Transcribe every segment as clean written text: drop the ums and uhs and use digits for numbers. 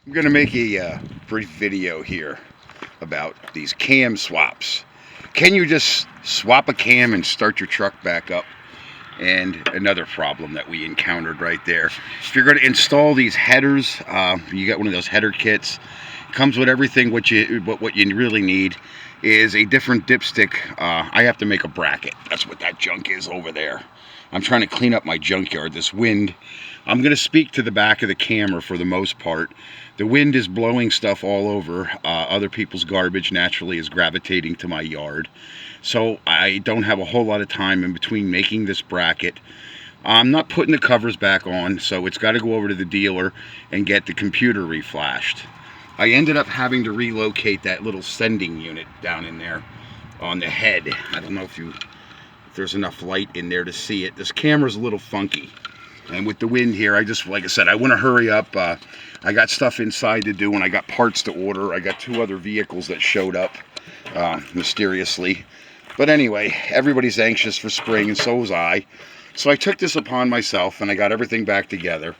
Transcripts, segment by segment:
I'm going to make a brief video here about these cam swaps. Can you just swap a cam and start your truck back up? And another problem that we encountered right there. If you're going to install these headers, you got one of those header kits. It comes with everything. What you really need is a different dipstick. I have to make a bracket. That's what that junk is over there. I'm trying to clean up my junkyard. This wind. I'm going to speak to the back of the camera for the most part. The wind is blowing stuff all over. Other people's garbage naturally is gravitating to my yard. So I don't have a whole lot of time in between making this bracket. I'm not putting the covers back on, so it's got to go over to the dealer and get the computer reflashed. I ended up having to relocate that little sending unit down in there on the head. I don't know if there's enough light in there to see it. This camera's a little funky. And with the wind here, like I said, I want to hurry up. I got stuff inside to do, and I got parts to order. I got 2 other vehicles that showed up mysteriously. But anyway, everybody's anxious for spring, and so was I. So I took this upon myself, and I got everything back together.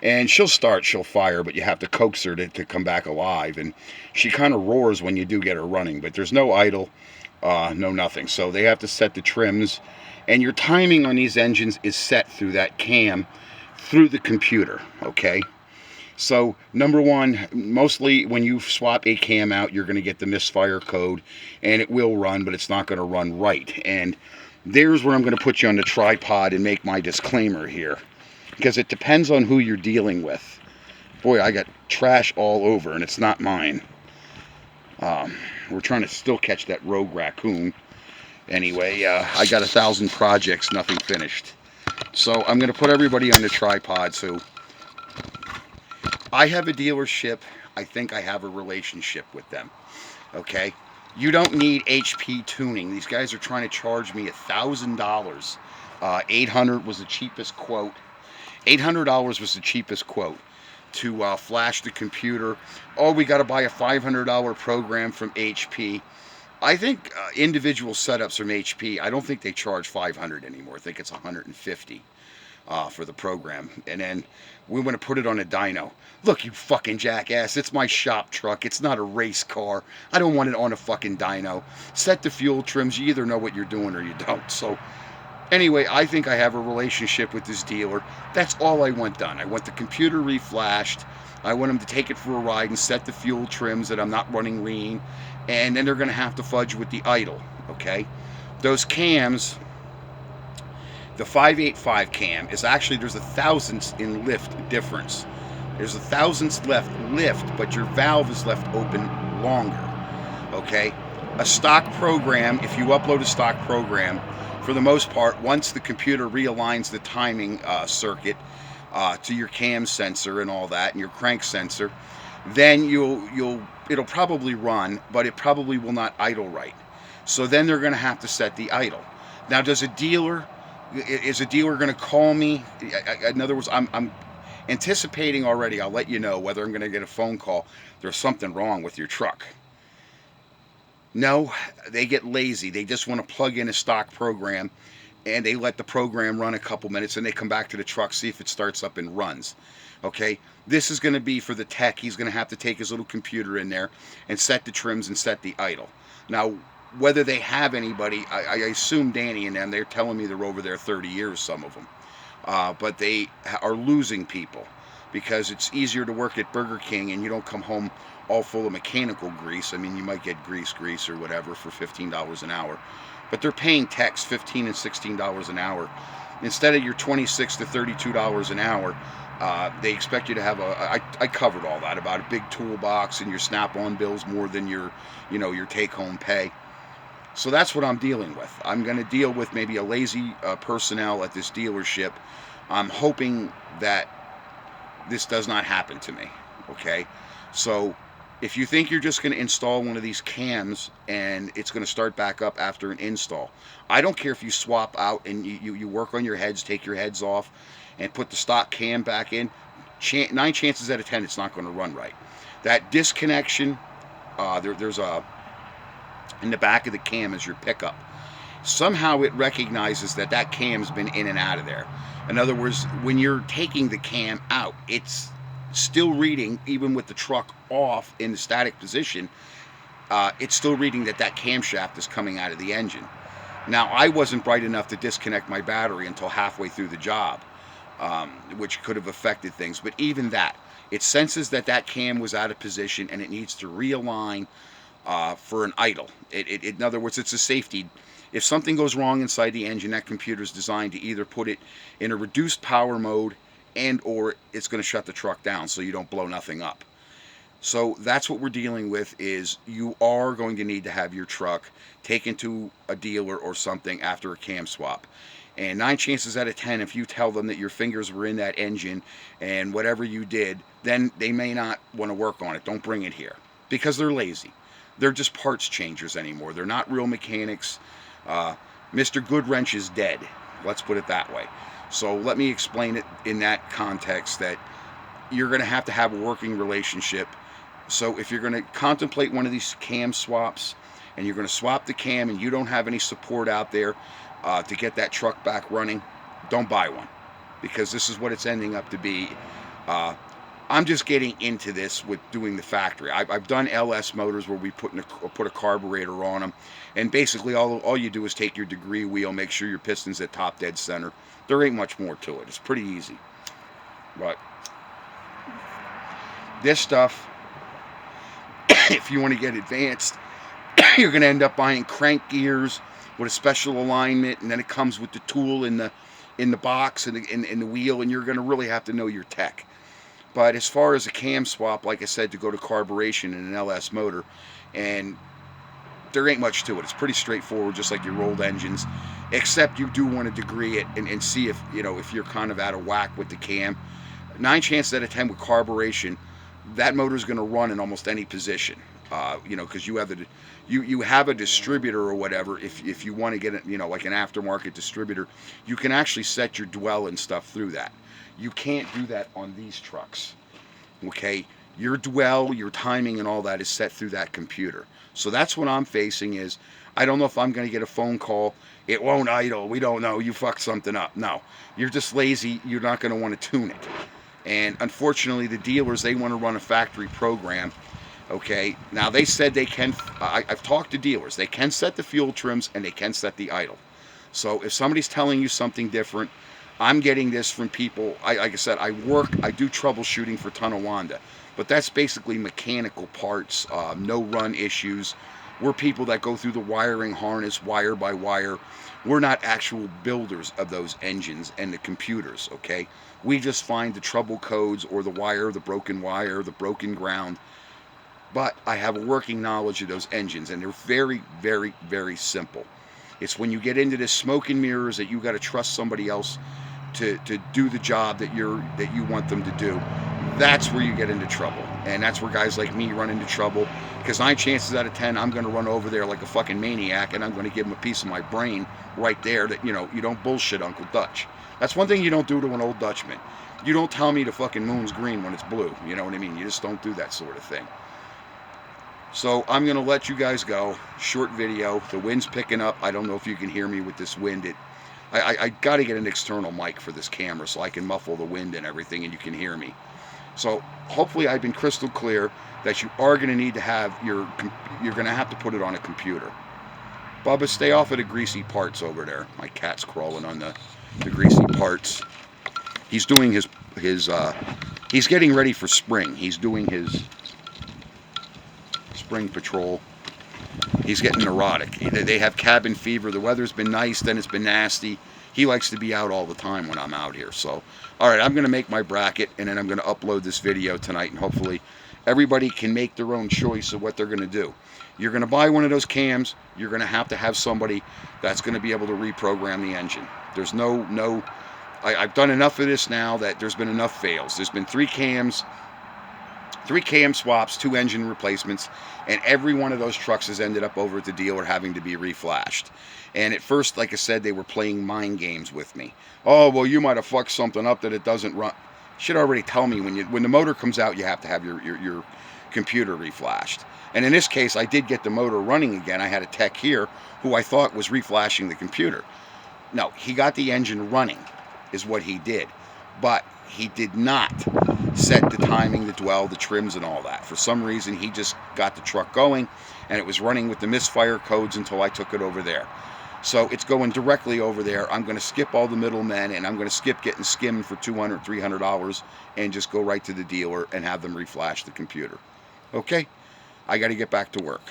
And she'll fire, but you have to coax her to come back alive. And she kind of roars when you do get her running, but there's no idle, no nothing. So they have to set the trims. And your timing on these engines is set through that cam, through the computer, okay? So, number one, mostly when you swap a cam out, you're going to get the misfire code, and it will run, but it's not going to run right. And there's where I'm going to put you on the tripod and make my disclaimer here, because it depends on who you're dealing with. Boy, I got trash all over, and it's not mine. We're trying to still catch that rogue raccoon. Anyway, I got 1,000 projects, nothing finished. So I'm going to put everybody on the tripod. So I have a dealership. I think I have a relationship with them. Okay? You don't need HP tuning. These guys are trying to charge me $1,000. $800 was the cheapest quote. $800 was the cheapest quote to flash the computer. Oh, we got to buy a $500 program from HP. I think individual setups from HP, I don't think they charge $500 anymore. I think it's $150 for the program. And then we want to put it on a dyno. Look, you fucking jackass, it's my shop truck. It's not a race car. I don't want it on a fucking dyno. Set the fuel trims. You either know what you're doing or you don't. So anyway, I think I have a relationship with this dealer. That's all I want done. I want the computer reflashed. I want them to take it for a ride and set the fuel trims that I'm not running lean. And then they're going to have to fudge with the idle, okay? Those cams, the 585 cam is actually, there's a thousandths in lift difference. There's a thousandths left lift, but your valve is left open longer, okay? A stock program, if you upload a stock program, for the most part, once the computer realigns the timing circuit to your cam sensor and all that, and your crank sensor, then it'll probably run, but it probably will not idle right. So then they're going to have to set the idle. Now, is a dealer going to call me? In other words, I'm anticipating already. I'll let you know whether I'm going to get a phone call. There's something wrong with your truck. No, they get lazy. They just want to plug in a stock program, and they let the program run a couple minutes, and they come back to the truck, see if it starts up and runs. Okay, this is going to be for the tech. He's going to have to take his little computer in there and set the trims and set the idle. Now, whether they have anybody, I assume Danny and them, they're telling me they're over there 30 years, some of them. But they are losing people because it's easier to work at Burger King and you don't come home all full of mechanical grease. I mean, you might get grease or whatever for $15 an hour. But they're paying techs $15 and $16 an hour. Instead of your $26 to $32 an hour, they expect you to have I covered all that about a big toolbox and your snap-on bills more than your take-home pay. So that's what I'm dealing with. I'm going to deal with maybe a lazy personnel at this dealership. I'm hoping that this does not happen to me, okay? So if you think you're just going to install one of these cams and it's going to start back up after an install, I don't care if you swap out and you work on your heads, take your heads off, and put the stock cam back in, 9 chances out of 10 it's not going to run right. That disconnection, there's in the back of the cam is your pickup. Somehow it recognizes that cam's been in and out of there. In other words, when you're taking the cam out, it's still reading, even with the truck off in the static position, it's still reading that camshaft is coming out of the engine. Now, I wasn't bright enough to disconnect my battery until halfway through the job, which could have affected things. But even that, it senses that cam was out of position and it needs to realign for an idle. In other words, it's a safety. If something goes wrong inside the engine, that computer is designed to either put it in a reduced power mode or it's going to shut the truck down so you don't blow nothing up. So that's what we're dealing with, is you are going to need to have your truck taken to a dealer or something after a cam swap. And 9 chances out of 10, if you tell them that your fingers were in that engine and whatever you did, then they may not want to work on it. Don't bring it here, because they're lazy. They're just parts changers anymore. They're not real mechanics. Mr. Goodwrench is dead. Let's put it that way. So let me explain it in that context, that you're going to have a working relationship. So if you're going to contemplate one of these cam swaps and you're going to swap the cam and you don't have any support out there to get that truck back running, don't buy one, because this is what it's ending up to be. I'm just getting into this with doing the factory. I've done LS motors where we put a carburetor on them, and basically all you do is take your degree wheel, make sure your piston's at top dead center. There ain't much more to it. It's pretty easy. But this stuff, if you want to get advanced, you're going to end up buying crank gears with a special alignment, and then it comes with the tool in the box and in the wheel, and you're going to really have to know your tech. But as far as a cam swap, like I said, to go to carburation in an LS motor, and there ain't much to it. It's pretty straightforward, just like your old engines, except you do want to degree it and see if you're kind of out of whack with the cam. 9 chances out of 10 with carburation, that motor is going to run in almost any position. Because you have a distributor or whatever. If you want to get it, like an aftermarket distributor, you can actually set your dwell and stuff through that. You can't do that on these trucks. Okay, your dwell, your timing, and all that is set through that computer. So that's what I'm facing. Is I don't know if I'm going to get a phone call. It won't idle. We don't know. You fucked something up. No, you're just lazy. You're not going to want to tune it. And unfortunately, the dealers, they want to run a factory program. Okay, now they said they can, I've talked to dealers, they can set the fuel trims and they can set the idle. So if somebody's telling you something different, I'm getting this from people. Like I said, I do troubleshooting for Tonawanda, but that's basically mechanical parts, no run issues. We're people that go through the wiring harness wire by wire. We're not actual builders of those engines and the computers, okay? We just find the trouble codes or the broken ground. But I have a working knowledge of those engines, and they're very, very, very simple. It's when you get into this smoke and mirrors that you got to trust somebody else to do the job that you want them to do. That's where you get into trouble, and that's where guys like me run into trouble, because 9 chances out of 10 I'm going to run over there like a fucking maniac, and I'm going to give them a piece of my brain right there that you don't bullshit Uncle Dutch. That's one thing you don't do to an old Dutchman. You don't tell me the fucking moon's green when it's blue. You know what I mean? You just don't do that sort of thing. So I'm going to let you guys go. Short video. The wind's picking up. I don't know if you can hear me with this wind. I got to get an external mic for this camera so I can muffle the wind and everything and you can hear me. So hopefully I've been crystal clear that you are going to need to have you're going to have to put it on a computer. Bubba, stay off of the greasy parts over there. My cat's crawling on the greasy parts. He's doing his he's getting ready for spring. He's doing his spring patrol. He's getting neurotic. They have cabin fever. The weather's been nice, then it's been nasty. He likes to be out all the time when I'm out here. So, all right, I'm going to make my bracket, and then I'm going to upload this video tonight, and hopefully everybody can make their own choice of what they're going to do. You're going to buy one of those cams. You're going to have somebody that's going to be able to reprogram the engine. There's I've done enough of this now that there's been enough fails. There's been 3 cam swaps, 2 engine replacements, and every one of those trucks has ended up over at the dealer having to be reflashed. And at first, like I said, they were playing mind games with me. Oh, well, you might have fucked something up that it doesn't run. Should already tell me when the motor comes out, you have to have your computer reflashed. And in this case, I did get the motor running again. I had a tech here who I thought was reflashing the computer. No, he got the engine running is what he did. But he did not set the timing, the dwell, the trims, and all that. For some reason, he just got the truck going, and it was running with the misfire codes until I took it over there. So it's going directly over there. I'm going to skip all the middlemen, and I'm going to skip getting skimmed for $200, $300, and just go right to the dealer and have them reflash the computer. Okay? I got to get back to work.